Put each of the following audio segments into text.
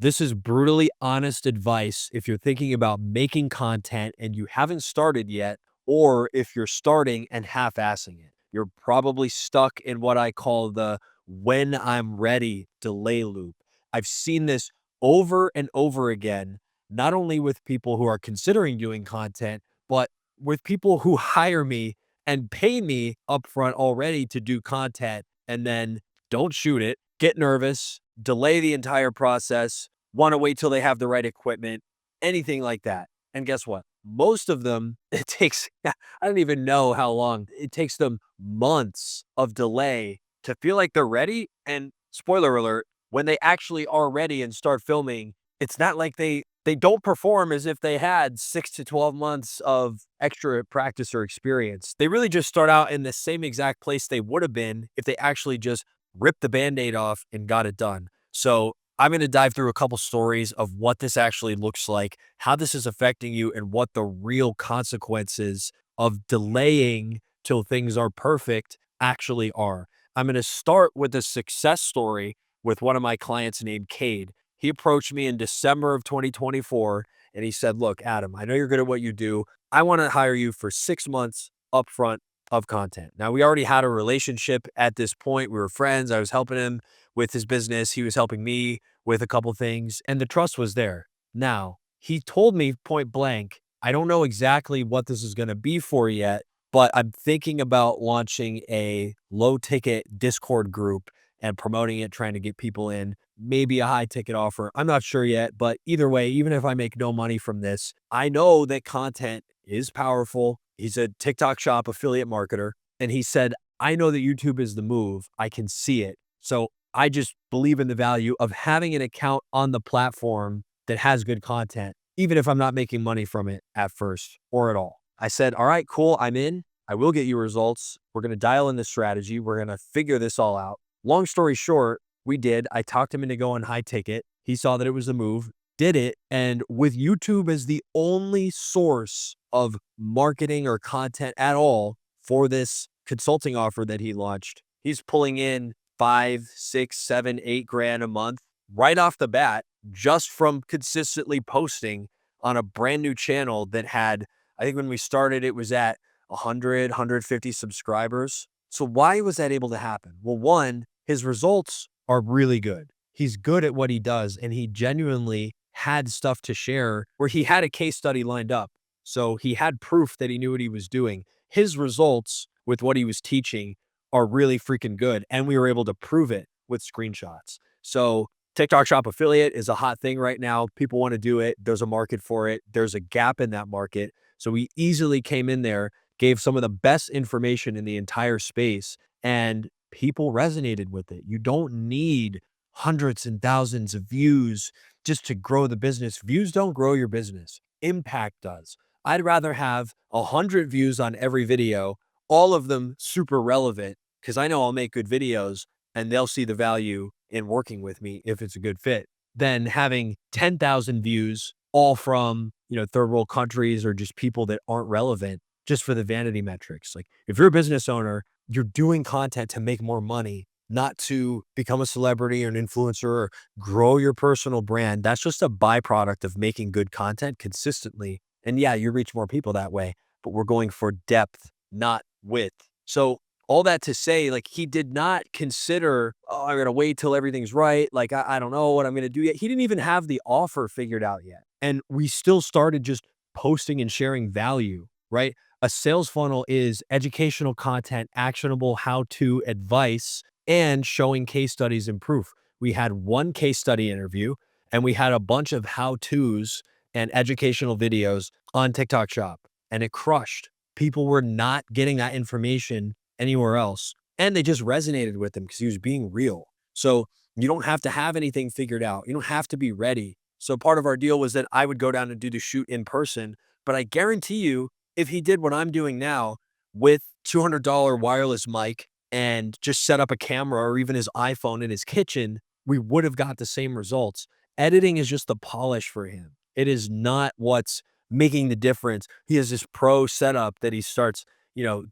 This is brutally honest advice if you're thinking about making content and you haven't started yet, or if you're starting and half-assing it. You're probably stuck in what I call the "when I'm ready" delay loop. I've seen this over and over again, not only with people who are considering doing content, but with people who hire me and pay me upfront already to do content and then don't shoot it, get nervous, delay the entire process, want to wait till they have the right equipment, anything like that. And guess what? Most of them, it takes, I don't even know how long, it takes them months of delay to feel like they're ready. And spoiler alert, when they actually are ready and start filming, it's not like they don't perform as if they had 6 to 12 months of extra practice or experience. They really just start out in the same exact place they would have been if they actually just ripped the Band-Aid off and got it done. So I'm going to dive through a couple stories of what this actually looks like, how this is affecting you, and what the real consequences of delaying till things are perfect actually are. I'm going to start with a success story with one of my clients named Cade. He approached me in December of 2024 and he said, "Look, Adam, I know you're good at what you do. I want to hire you for 6 months upfront of content." Now, we already had a relationship at this point. We were friends. I was helping him with his business. He was helping me with a couple things, and the trust was there. Now, he told me point blank, "I don't know exactly what this is going to be for yet, but I'm thinking about launching a low ticket Discord group and promoting it, trying to get people in, maybe a high ticket offer. I'm not sure yet, but either way, even if I make no money from this, I know that content is powerful." He's a TikTok shop affiliate marketer. And he said, "I know that YouTube is the move. I can see it. So I just believe in the value of having an account on the platform that has good content, even if I'm not making money from it at first or at all." I said, "All right, cool. I'm in. I will get you results. We're going to dial in the strategy. We're going to figure this all out." Long story short, we did. I talked him into going high ticket. He saw that it was a move, did it. And with YouTube as the only source of marketing or content at all for this consulting offer that he launched, he's pulling in 5, 6, 7, 8 grand a month right off the bat, just from consistently posting on a brand new channel that had, I think when we started, it was at 100, 150 subscribers. So why was that able to happen? Well, one, his results are really good. He's good at what he does, and he genuinely had stuff to share where he had a case study lined up. So he had proof that he knew what he was doing. His results with what he was teaching are really freaking good, and we were able to prove it with screenshots. So TikTok Shop affiliate is a hot thing right now. People want to do it. There's a market for it. There's a gap in that market. So we easily came in there, gave some of the best information in the entire space, and people resonated with it. You don't need hundreds and thousands of views just to grow the business. Views don't grow your business. Impact does. I'd rather have 100 views on every video, all of them super relevant, because I know I'll make good videos and they'll see the value in working with me if it's a good fit, than having 10,000 views all from, third world countries or just people that aren't relevant just for the vanity metrics. Like, if you're a business owner, you're doing content to make more money, not to become a celebrity or an influencer or grow your personal brand. That's just a byproduct of making good content consistently. And yeah, you reach more people that way, but we're going for depth, not width. So all that to say, like, he did not consider, "Oh, I'm going to wait till everything's right. Like, I don't know what I'm going to do yet." He didn't even have the offer figured out yet. And we still started just posting and sharing value, right? A sales funnel is educational content, actionable how-to advice, and showing case studies and proof. We had one case study interview and we had a bunch of how-tos and educational videos on TikTok Shop, and it crushed. People were not getting that information anywhere else, and they just resonated with him because he was being real. So you don't have to have anything figured out. You don't have to be ready. So part of our deal was that I would go down and do the shoot in person, but I guarantee you, if he did what I'm doing now with $200 wireless mic and just set up a camera or even his iPhone in his kitchen, we would have got the same results. Editing is just the polish for him. It is not what's making the difference. He has this pro setup that he starts,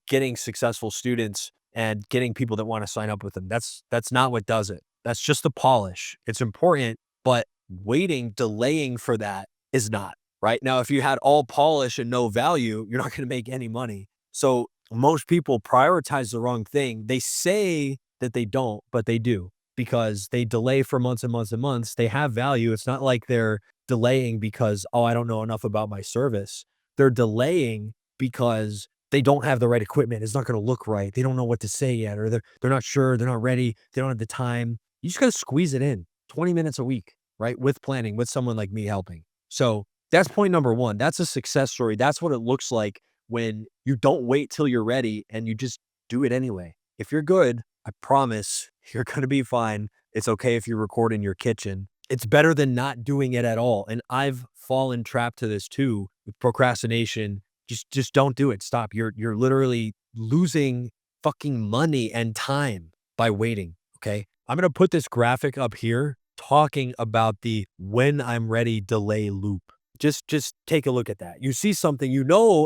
getting successful students and getting people that want to sign up with him. That's not what does it. That's just the polish. It's important, but waiting, delaying for that is not, right? Now, if you had all polish and no value, you're not going to make any money. So most people prioritize the wrong thing. They say that they don't, but they do because they delay for months and months and months. They have value. It's not like they're delaying because, oh, I don't know enough about my service. They're delaying because they don't have the right equipment. It's not going to look right. They don't know what to say yet, or they're not sure. They're not ready. They don't have the time. You just got to squeeze it in 20 minutes a week, right? With planning, with someone like me helping. So that's point number one. That's a success story. That's what it looks like when you don't wait till you're ready and you just do it anyway. If you're good, I promise you're going to be fine. It's okay if you record in your kitchen. It's better than not doing it at all. And I've fallen trapped to this too with procrastination. Just don't do it. Stop. You're literally losing fucking money and time by waiting. Okay. I'm going to put this graphic up here talking about the when I'm ready delay loop. Just take a look at that. You see something,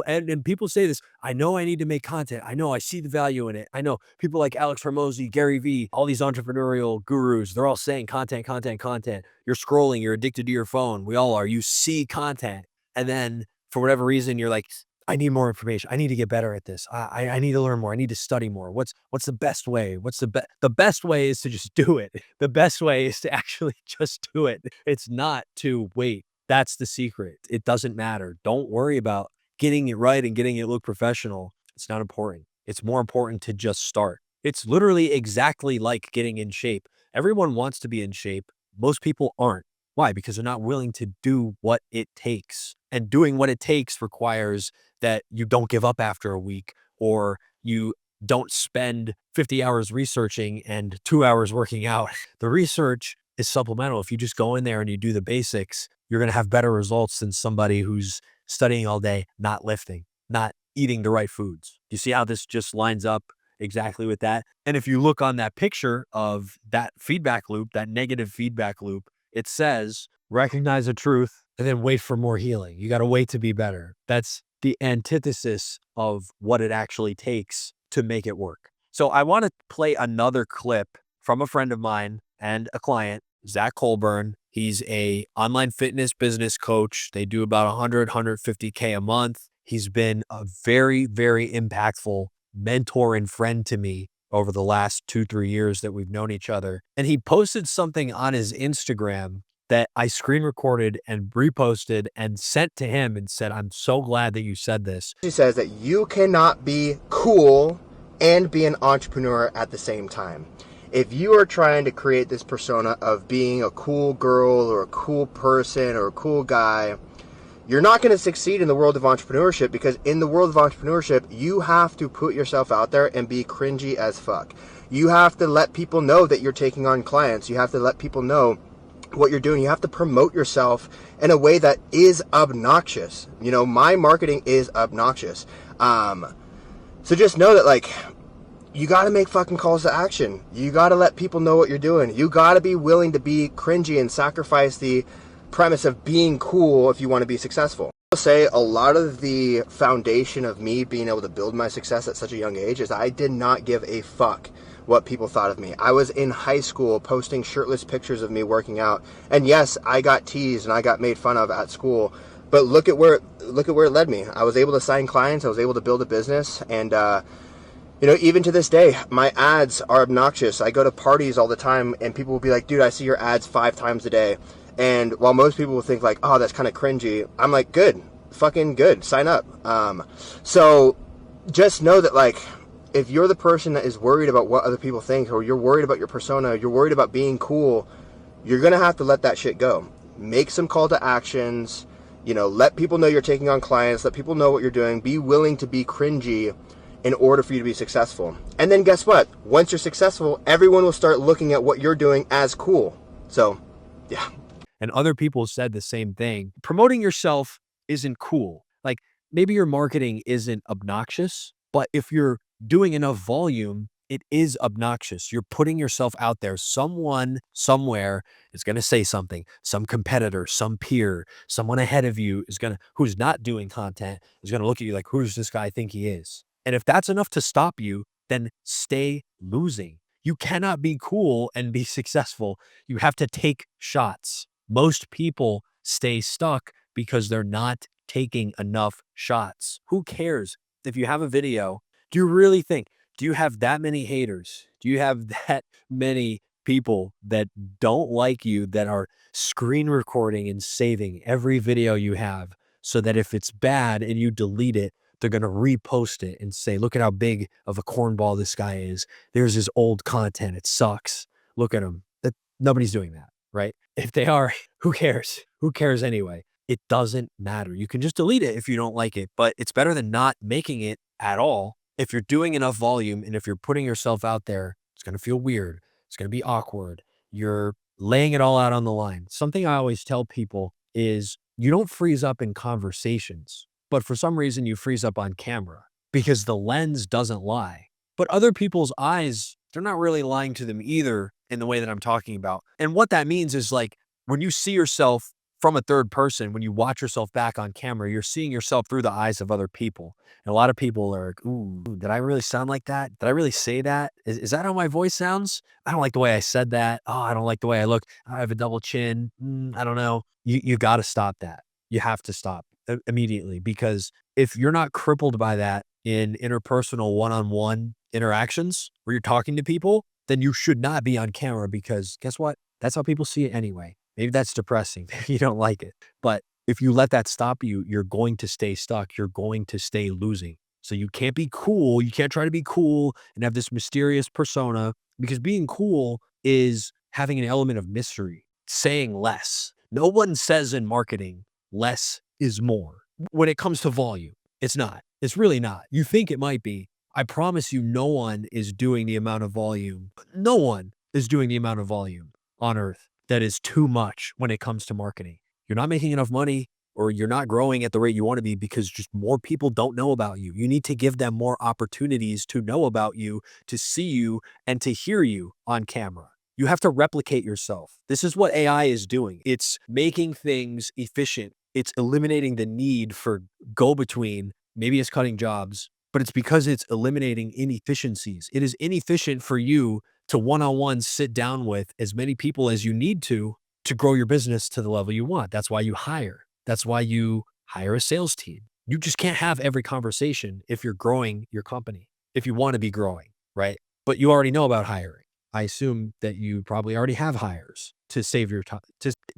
and people say this, I know I need to make content. I know I see the value in it. I know people like Alex Hormozy, Gary Vee, all these entrepreneurial gurus, they're all saying content, content, content. You're scrolling, you're addicted to your phone. We all are. You see content. And then for whatever reason, you're like, I need more information. I need to get better at this. I need to learn more. I need to study more. What's the best way? The best way is to just do it. The best way is to actually just do it. It's not to wait. That's the secret. It doesn't matter. Don't worry about getting it right and getting it look professional. It's not important. It's more important to just start. It's literally exactly like getting in shape. Everyone wants to be in shape. Most people aren't. Why? Because they're not willing to do what it takes. And doing what it takes requires that you don't give up after a week, or you don't spend 50 hours researching and 2 hours working out. The research is supplemental. If you just go in there and you do the basics, you're going to have better results than somebody who's studying all day, not lifting, not eating the right foods. You see how this just lines up exactly with that? And if you look on that picture of that feedback loop, that negative feedback loop, it says recognize the truth and then wait for more healing. You got to wait to be better. That's the antithesis of what it actually takes to make it work. So I want to play another clip from a friend of mine and a client, Zakk Colburn. He's a online fitness business coach. They do about 100, 150K a month. He's been a very, very impactful mentor and friend to me over the last 2-3 years that we've known each other. And he posted something on his Instagram that I screen recorded and reposted and sent to him and said, I'm so glad that you said this. He says that you cannot be cool and be an entrepreneur at the same time. If you are trying to create this persona of being a cool girl or a cool person or a cool guy, you're not going to succeed in the world of entrepreneurship, because in the world of entrepreneurship, you have to put yourself out there and be cringy as fuck. You have to let people know that you're taking on clients. You have to let people know what you're doing. You have to promote yourself in a way that is obnoxious. You know, my marketing is obnoxious. So just know that, like, you got to make fucking calls to action. You got to let people know what you're doing. You got to be willing to be cringy and sacrifice the premise of being cool if you want to be successful. I'll say a lot of the foundation of me being able to build my success at such a young age is I did not give a fuck what people thought of me. I was in high school posting shirtless pictures of me working out. And yes, I got teased and I got made fun of at school. But look at where it led me. I was able to sign clients. I was able to build a business. And, you know, even to this day, my ads are obnoxious. I go to parties all the time and people will be like, dude, I see your ads 5 times a day. And while most people will think like, oh, that's kind of cringy, I'm like, good, fucking good, sign up. So just know that, like, if you're the person that is worried about what other people think, or you're worried about your persona, you're worried about being cool, you're going to have to let that shit go. Make some call to actions, you know, let people know you're taking on clients, let people know what you're doing, be willing to be cringy in order for you to be successful. And then guess what? Once you're successful, everyone will start looking at what you're doing as cool. So, yeah. And other people said the same thing. Promoting yourself isn't cool. Like, maybe your marketing isn't obnoxious, but if you're doing enough volume, it is obnoxious. You're putting yourself out there. Someone somewhere is going to say something. Some competitor, some peer, someone ahead of you who's not doing content is going to look at you like, who does this guy think he is? And if that's enough to stop you, then stay losing. You cannot be cool and be successful. You have to take shots. Most people stay stuck because they're not taking enough shots. Who cares if you have a video? Do you really think, do you have that many haters? Do you have that many people that don't like you that are screen recording and saving every video you have so that if it's bad and you delete it, they're going to repost it and say, look at how big of a cornball this guy is. There's his old content. It sucks. Look at him. Nobody's doing that, right? If they are, who cares? Who cares anyway? It doesn't matter. You can just delete it if you don't like it, but it's better than not making it at all. If you're doing enough volume and if you're putting yourself out there, it's going to feel weird. It's going to be awkward. You're laying it all out on the line. Something I always tell people is you don't freeze up in conversations, but for some reason you freeze up on camera because the lens doesn't lie. But other people's eyes, they're not really lying to them either in the way that I'm talking about. And what that means is like when you see yourself from a third person, when you watch yourself back on camera, you're seeing yourself through the eyes of other people. And a lot of people are like, ooh, did I really sound like that? Did I really say that? Is that how my voice sounds? I don't like the way I said that. Oh, I don't like the way I look. I have a double chin. I don't know. You got to stop that. You have to stop immediately because if you're not crippled by that in interpersonal one-on-one interactions where you're talking to people, then you should not be on camera because guess what? That's how people see it anyway. Maybe that's depressing. Maybe you don't like it. But if you let that stop you, you're going to stay stuck. You're going to stay losing. So you can't be cool. You can't try to be cool and have this mysterious persona because being cool is having an element of mystery, saying less. No one says in marketing, less is more. When it comes to volume, it's not. It's really not. You think it might be. I promise you, no one is doing the amount of volume. No one is doing the amount of volume on earth that is too much when it comes to marketing. You're not making enough money or you're not growing at the rate you want to be because just more people don't know about you. You need to give them more opportunities to know about you, to see you, and to hear you on camera. You have to replicate yourself. This is what AI is doing. It's making things efficient. It's eliminating the need for go-between. Maybe it's cutting jobs, but it's because it's eliminating inefficiencies. It is inefficient for you to one-on-one sit down with as many people as you need to grow your business to the level you want. That's why you hire. That's why you hire a sales team. You just can't have every conversation if you're growing your company, if you want to be growing, right? But you already know about hiring. I assume that you probably already have hires to save your time,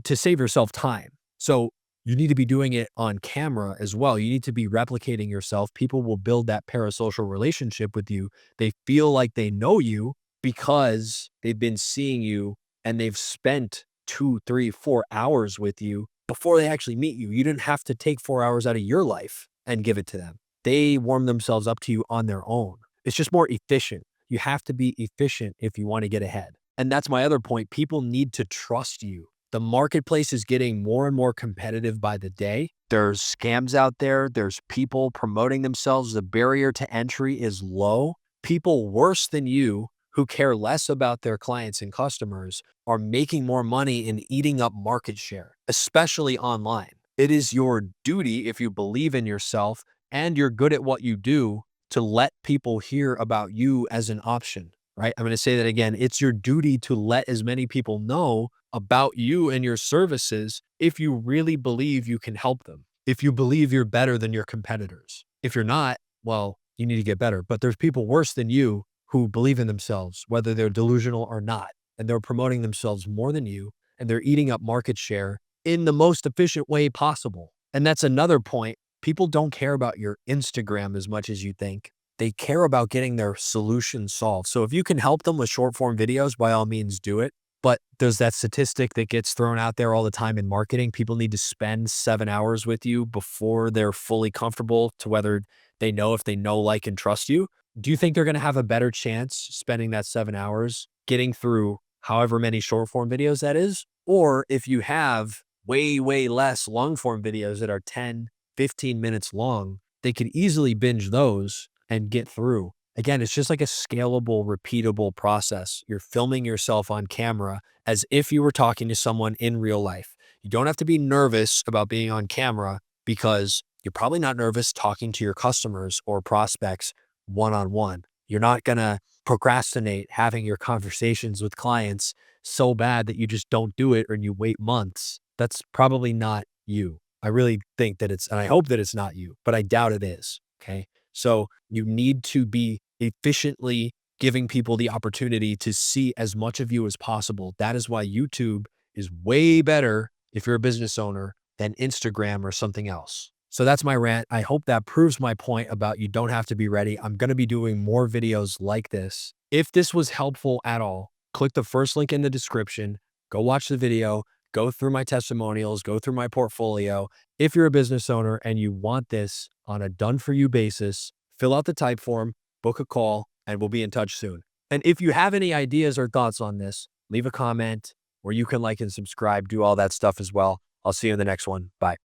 to save yourself time. So you need to be doing it on camera as well. You need to be replicating yourself. People will build that parasocial relationship with you. They feel like they know you because they've been seeing you and they've spent 2, 3, 4 hours with you before they actually meet you. You didn't have to take 4 hours out of your life and give it to them. They warm themselves up to you on their own. It's just more efficient. You have to be efficient if you want to get ahead. And that's my other point. People need to trust you. The marketplace is getting more and more competitive by the day. There's scams out there. There's people promoting themselves. The barrier to entry is low. People worse than you who care less about their clients and customers are making more money and eating up market share, especially online. It is your duty, if you believe in yourself and you're good at what you do, to let people hear about you as an option, right? I'm going to say that again. It's your duty to let as many people know about you and your services if you really believe you can help them, if you believe you're better than your competitors. If you're not, well, you need to get better. But there's people worse than you who believe in themselves, whether they're delusional or not, and they're promoting themselves more than you, and they're eating up market share in the most efficient way possible. And that's another point. People don't care about your Instagram as much as you think. They care about getting their solution solved. So if you can help them with short form videos, by all means do it. But there's that statistic that gets thrown out there all the time in marketing. People need to spend 7 hours with you before they're fully comfortable to whether they know if they know, like, and trust you. Do you think they're going to have a better chance spending that 7 hours getting through however many short form videos that is? Or if you have way, way less long form videos that are 10, 15 minutes long, they could easily binge those and get through. Again, it's just like a scalable, repeatable process. You're filming yourself on camera as if you were talking to someone in real life. You don't have to be nervous about being on camera because you're probably not nervous talking to your customers or prospects one-on-one. You're not going to procrastinate having your conversations with clients so bad that you just don't do it or you wait months. That's probably not you. I really think that it's, and I hope that it's not you, but I doubt it is. Okay. So you need to be efficiently giving people the opportunity to see as much of you as possible. That is why YouTube is way better if you're a business owner than Instagram or something else. So that's my rant. I hope that proves my point about you don't have to be ready. I'm going to be doing more videos like this. If this was helpful at all, click the first link in the description, go watch the video, go through my testimonials, go through my portfolio. If you're a business owner and you want this on a done for you basis, fill out the type form, book a call, and we'll be in touch soon. And if you have any ideas or thoughts on this, leave a comment, or you can like and subscribe, do all that stuff as well. I'll see you in the next one. Bye.